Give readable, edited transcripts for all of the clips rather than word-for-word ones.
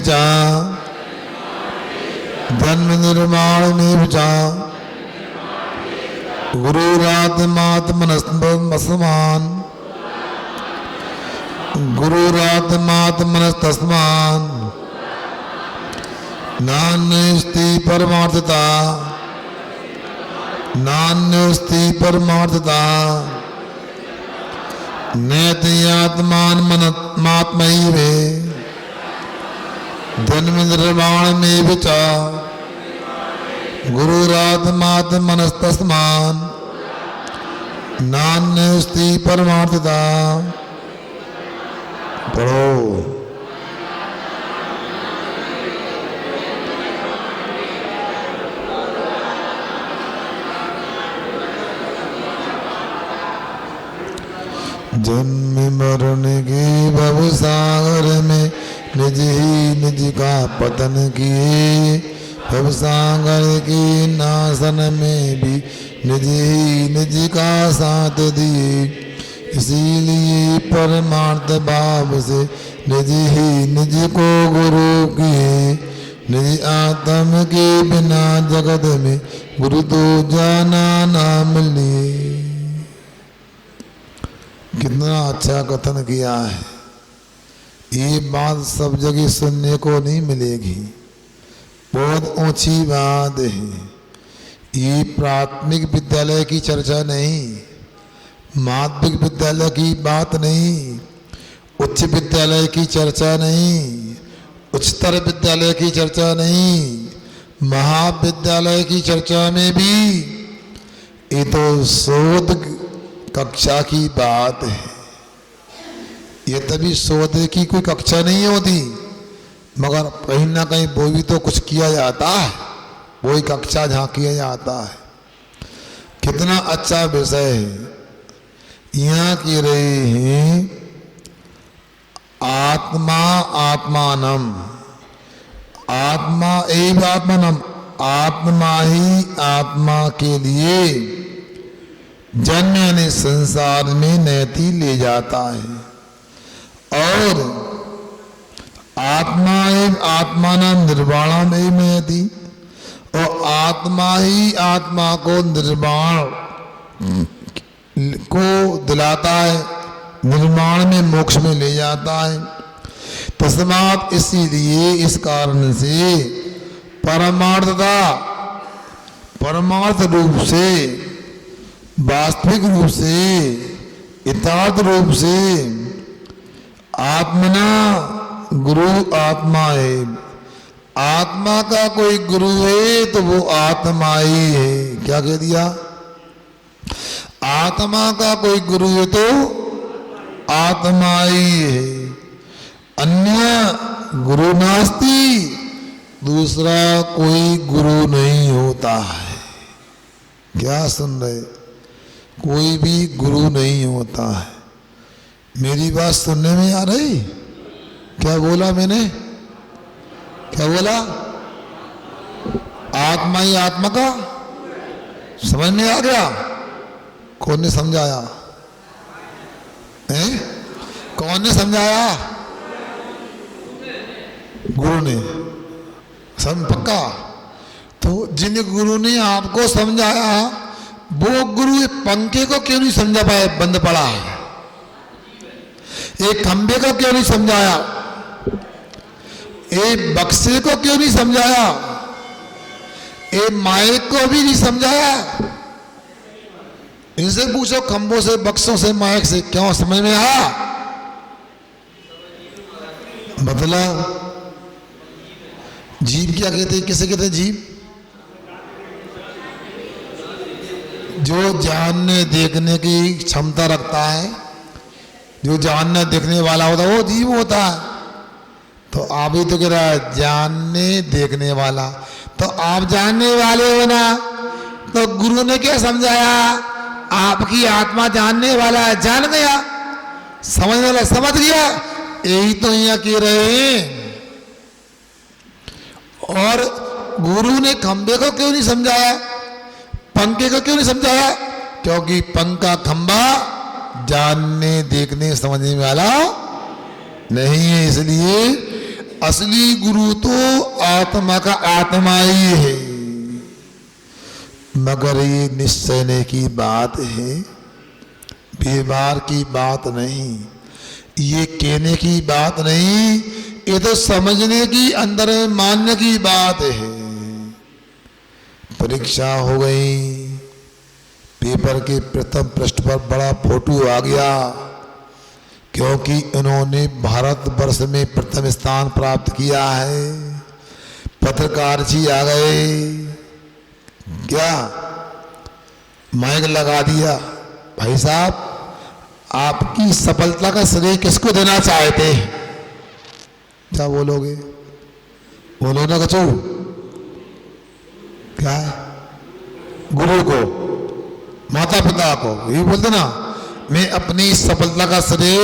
चा जन्म निर्माण में चा गुरुरात्मात्मनस्तस्मान गुरुरात्मात्मनस्तस्मान नान्यस्ति परमार्थता नान्यस्ति परमार्थता नैत्यात्मान मनात्मैवे जन्म निर्माण में विचा गुरुरात्मात्मनस्तस्मान नान्यस्ति परमार्थता। पढ़ो। जन्म मरण के भवसागर में निज ही निज का पतन किए, भवसागर के नाशन में भी निज ही निज का साथ दिए। इसीलिए परमार्थ भाव से निज ही निज को गुरु किए। निज आत्म के बिना जगत में गुरु तो जाना ना मिले। कितना अच्छा कथन किया है। ये बात सब जगह सुनने को नहीं मिलेगी, बहुत ऊंची बात है। ये प्राथमिक विद्यालय की चर्चा नहीं, माध्यमिक विद्यालय की बात नहीं, उच्च विद्यालय की चर्चा नहीं, उच्चतर विद्यालय की चर्चा नहीं, महाविद्यालय की चर्चा में भी ये तो शोध कक्षा की बात है। ये तभी शोध की कोई कक्षा नहीं होती, मगर कहीं ना कहीं वो भी तो कुछ किया जाता है, वही कक्षा जहाँ किया जाता है। कितना अच्छा विषय है। यहाँ कह रहे हैं आत्मा आत्मानम, आत्मा एव आत्मानम, आत्मा ही आत्मा के लिए जन्म यानी संसार में नैति ले जाता है। और आत्मा एव आत्मानम निर्वाणम एव नैति, और आत्मा ही आत्मा को निर्वाण को दिलाता है, निर्माण में मोक्ष में ले जाता है। तस्मात् इसीलिए इस कारण से परमार्थता, परमार्थ रूप से, वास्तविक रूप से, यथार्थ रूप से आत्मना गुरु आत्मा है। आत्मा का कोई गुरु है तो वो आत्मा ही है। क्या कह दिया? आत्मा का कोई गुरु है तो आत्मा ही है। अन्य गुरु नास्ति, दूसरा कोई गुरु नहीं होता है। क्या सुन रहे? कोई भी गुरु नहीं होता है। मेरी बात सुनने में आ रही? क्या बोला मैंने? क्या बोला? आत्मा ही आत्मा का समझ में आ गया? कौन ने समझाया? हैं? कौन ने समझाया? गुरु ने। समझ पक्का? तो जिन गुरु ने आपको समझाया वो गुरु पंखे को क्यों नहीं समझा पाए? बंद पड़ा है। एक खंबे को क्यों नहीं समझाया? एक बक्से को क्यों नहीं समझाया? एक माइक को भी नहीं समझाया? इनसे पूछो, खंबों से, बक्सों से, माइक से, क्यों समझ में आया? बदला। जीव क्या कहते हैं? किसे कहते हैं जीव? जो जानने देखने की क्षमता रखता है, जो जानने देखने वाला होता है वो जीव होता है। तो आप ही तो कह रहा है जानने देखने वाला, तो आप जानने वाले हो ना, तो गुरु ने क्या समझाया? आपकी आत्मा जानने वाला है, जान गया, समझने वाला समझ गया। यही तो यहाँ कह रहे हैं। और गुरु ने खंबे को क्यों नहीं समझाया? पंखे को क्यों नहीं समझाया? क्योंकि पंखा खंबा जानने देखने समझने वाला नहीं है। इसलिए असली गुरु तो आत्मा का आत्मा ही है, मगर ये निश्चय की बात है, व्यवहार की बात नहीं, ये कहने की बात नहीं, ये तो समझने की, अंदर में मानने की बात है। परीक्षा हो गई, पेपर के प्रथम पृष्ठ पर बड़ा फोटो आ गया, क्योंकि उन्होंने भारतवर्ष में प्रथम स्थान प्राप्त किया है। पत्रकार जी आ गए, क्या माइक लगा दिया, भाई साहब आपकी सफलता का श्रेय किसको देना चाहते हैं? क्या बोलोगे? बोलो ना कचू, क्या है? गुरु को, माता पिता को, ये बोलते ना, मैं अपनी सफलता का श्रेय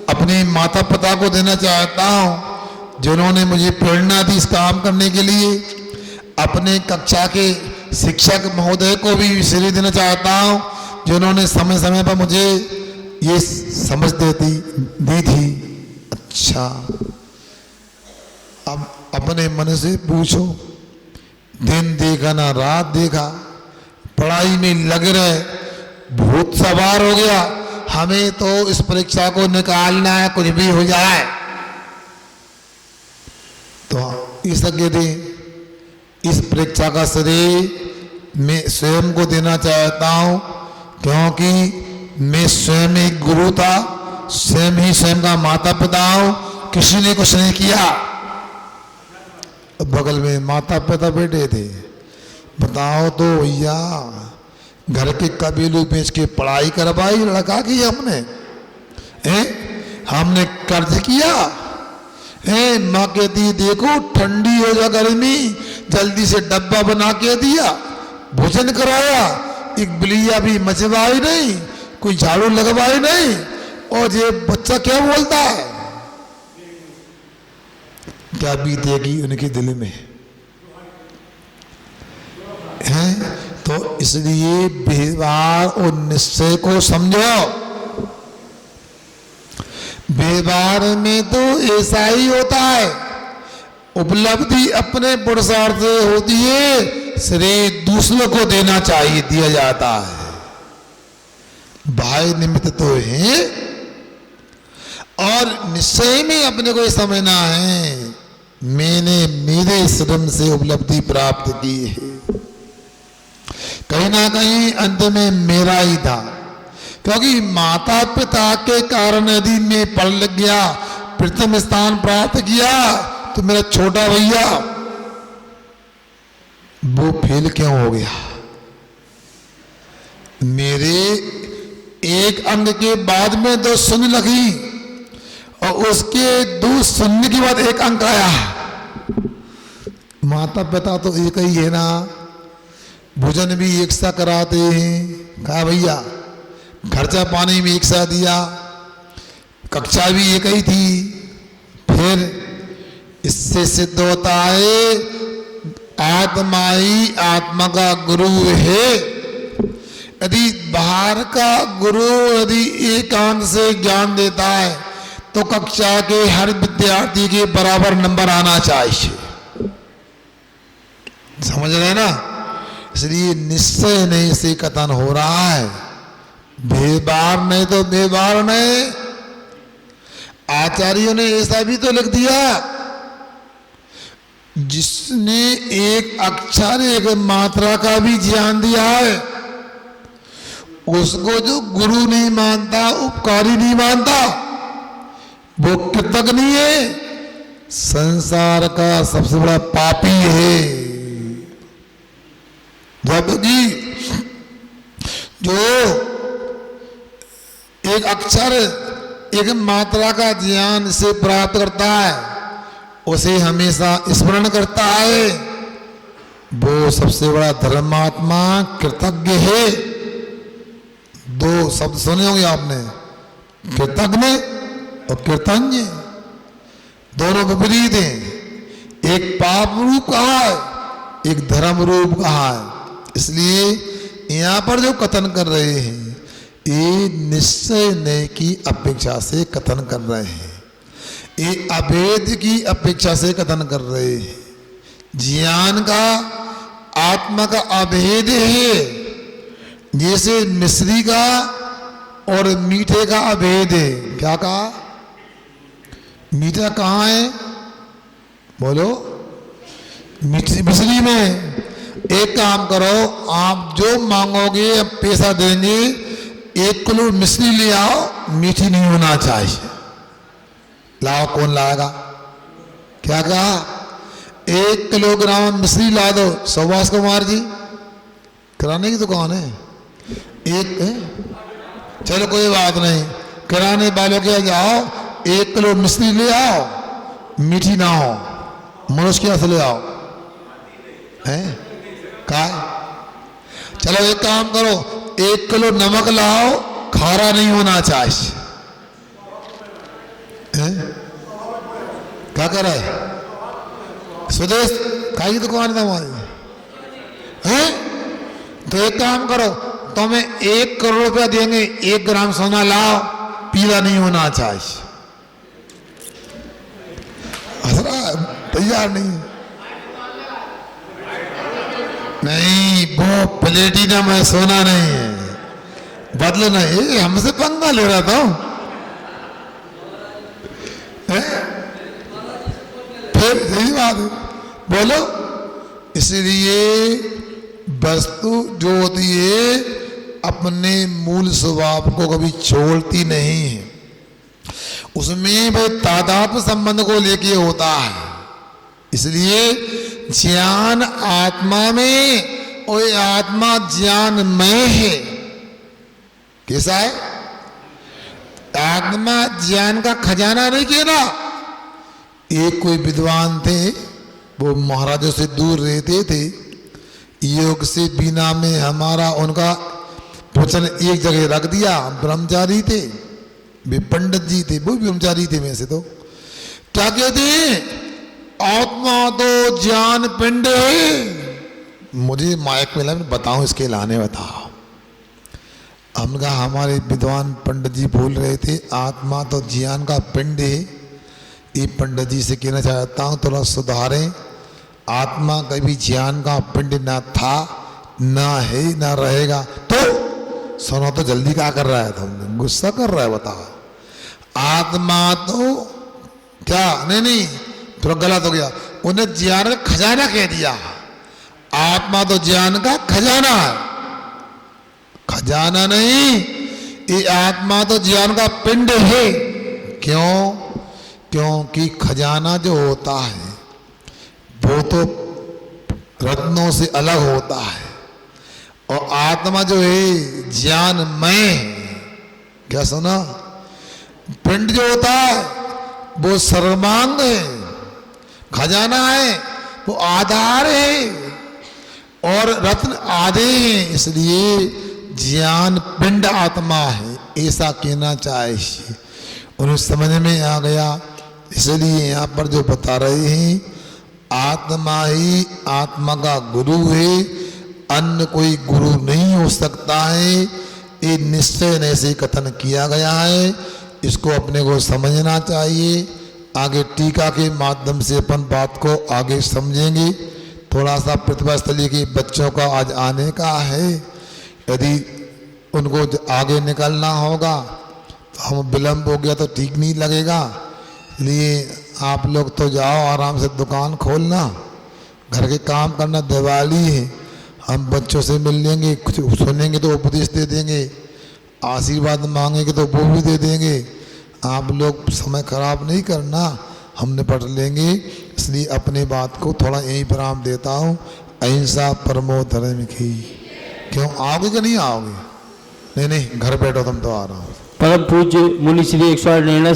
अपने माता पिता को देना चाहता हूं, जिन्होंने मुझे प्रेरणा दी इस काम करने के लिए। अपने कक्षा के शिक्षक महोदय को भी श्रेय देना चाहता हूं, जिन्होंने समय समय पर मुझे ये समझ दी थी। अच्छा, अब अपने मन से पूछो, दिन देखा ना रात देखा, पढ़ाई में लगे रहे, भूत सवार हो गया, हमें तो इस परीक्षा को निकालना है, कुछ भी हो जाए। तो इस इस परीक्षा का श्रेय मैं स्वयं को देना चाहता हूं, क्योंकि मैं स्वयं एक गुरु था, स्वयं ही स्वयं का माता पिता हूं, किसी ने कुछ नहीं किया। बगल में माता पिता बैठे थे, बताओ तो भैया, घर के कबीलू बेच के पढ़ाई करवाई लड़का की हमने कर्ज किया। माँ कहती देखो ठंडी हो जा गर्मी, जल्दी से डब्बा बना के दिया, भोजन कराया, एक बिलिया भी मचवाई नहीं, कोई झाड़ू लगवाई नहीं, और ये बच्चा क्या बोलता है? क्या बीतेगी उनके दिल में है? तो इसलिए व्यवहार और निश्चय को समझो। व्यवहार में तो ऐसा ही होता है, उपलब्धि अपने पुरुषार्थ से होती है, श्रेय दूसरों को देना चाहिए, दिया जाता है। भाई निमित्त तो है, और निश्चय में अपने को समझना है, मैंने मेरे श्रम से उपलब्धि प्राप्त की है, कहीं ना कहीं अंत में मेरा ही था, क्योंकि माता पिता के कारण यदि मैं पढ़ लग गया, प्रथम स्थान प्राप्त किया, तो मेरा छोटा भैया वो फेल क्यों हो गया? मेरे एक अंक के बाद में 2 शून्य लगी, और उसके 2 शून्य के बाद 1 अंक आया। माता पिता तो एक ही है ना, भोजन भी एक सा कराते हैं, कहा भैया खर्चा पानी भी एक सा दिया, कक्षा भी एक ही थी। फिर इससे सिद्ध होता है आत्मा ही आत्मा का गुरु है। यदि बाहर का गुरु यदि एकांत से ज्ञान देता है, तो कक्षा के हर विद्यार्थी के बराबर नंबर आना चाहिए, समझ रहे ना? इसलिए निश्चय नहीं से कथन हो रहा है, व्यवहार नहीं तो व्यवहार नहीं। आचार्यों ने ऐसा भी तो लिख दिया, जिसने एक अक्षर एक मात्रा का भी ज्ञान दिया है, उसको जो गुरु नहीं मानता, उपकारी नहीं मानता, वो कृतज्ञ नहीं है, संसार का सबसे बड़ा पापी है। जबकि जो एक अक्षर एक मात्रा का ज्ञान से प्राप्त करता है, उसे हमेशा स्मरण करता है, वो सबसे बड़ा धर्मात्मा कृतज्ञ है। 2 शब्द सुने होंगे आपने, कृतज्ञ और कृतज्ञ, दोनों विपरीत हैं। एक पाप रूप कहा है, एक धर्म रूप कहा है। इसलिए यहाँ पर जो कथन कर रहे हैं, ये निश्चय नहीं की अपेक्षा से कथन कर रहे हैं। ये अभेद की अपेक्षा से कथन कर रहे हैं। ज्ञान का आत्मा का अभेद है, जैसे मिश्री का और मीठे का अभेद है। क्या कहा? मीठा कहाँ है? बोलो। मिश्री में। एक काम करो, आप जो मांगोगे पैसा देंगे, 1 किलो मिश्री ले आओ, मीठी नहीं होना चाहिए। लाओ, कौन लाएगा? क्या कहा? 1 किलोग्राम मिश्री ला दो। सुभाष कुमार जी, किराने की दुकान है चलो कोई बात नहीं, किराने वालों के जाओ, 1 किलो मिश्री ले आओ, मीठी ना हो, मनुष्य क्या से ले आओ हैं? क्या? चलो एक काम करो, 1 किलो नमक लाओ, खारा नहीं होना चाहिए। क्या कर रहा है? स्वदेश काय की दुकान है हमारी हैं? तो एक काम करो, तुम्हें 1 करोड़ रुपया देंगे, 1 ग्राम सोना लाओ, पीला नहीं होना चाहिए। तैयार नहीं, वो प्लेटिनम है, सोना नहीं है, बदलो नहीं। हमसे पंगा ले रहा था फिर यही बात है। बोलो। इसलिए वस्तु जो होती है अपने मूल स्वभाव को कभी छोड़ती नहीं है, उसमें भाई तादात्म्य संबंध को लेके होता है। इसलिए ज्ञान आत्मा में और आत्मा ज्ञानमय है। कैसा है? आत्मा ज्ञान का खजाना नहीं किया ना। एक कोई विद्वान थे, वो महाराजों से दूर रहते थे, योग से बिना में हमारा उनका वचन एक जगह रख दिया। ब्रह्मचारी थे, वे पंडित जी थे, वो ब्रह्मचारी थे। वैसे तो क्या कहते हैं? आत्मा तो ज्ञान पिंड है। मुझे माइक मिला, मैं बताऊं इसके लाने बताओ। हमने कहा हमारे विद्वान पंडित जी बोल रहे थे आत्मा तो ज्ञान का पिंड है। ये पंडित जी से कहना चाहता हूँ थोड़ा सुधारें। आत्मा कभी ज्ञान का पिंड ना था, ना है, ना रहेगा। तो सुनो तो जल्दी क्या कर रहा है? तुमने गुस्सा कर रहा है, बताओ। आत्मा तो क्या? नहीं, थोड़ा गलत हो गया। उन्हें ज्ञान का खजाना कह दिया। आत्मा तो ज्ञान का खजाना है, खजाना नहीं। ये आत्मा तो ज्ञान का पिंड है। क्यों? क्योंकि खजाना जो होता है वो तो रत्नों से अलग होता है, और आत्मा जो है ज्ञानमय। क्या सुना? पिंड जो होता है वो सर्वांग है, खजाना है, वो आधार है, और रत्न आधे हैं। इसलिए ज्ञान पिंड आत्मा है, ऐसा कहना चाहिए। उन्हें समझ में आ गया। इसलिए यहाँ पर जो बता रहे हैं, आत्मा ही आत्मा का गुरु है, अन्य कोई गुरु नहीं हो सकता है। ये निश्चय ऐसे कथन किया गया है। इसको अपने को समझना चाहिए। आगे टीका के माध्यम से अपन बात को आगे समझेंगे। थोड़ा सा प्रतिभा स्थली के बच्चों का आज आने का है। यदि उनको आगे निकलना होगा तो हम विलम्ब हो गया तो ठीक नहीं लगेगा। इसलिए आप लोग तो जाओ आराम से, दुकान खोलना, घर के काम करना। दिवाली है, हम बच्चों से मिल लेंगे, कुछ सुनेंगे तो उपदेश दे देंगे, आशीर्वाद मांगेंगे तो वो भी दे देंगे। आप लोग समय खराब नहीं करना, हम निपट लेंगे। इसलिए अपनी बात को थोड़ा यहीं विराम देता हूँ। अहिंसा परमो धर्म की। क्यों आओगे कि नहीं आओगे? नहीं, घर बैठो, तुम तो आ रहा हो। परम पूज्य मुनि श्री 108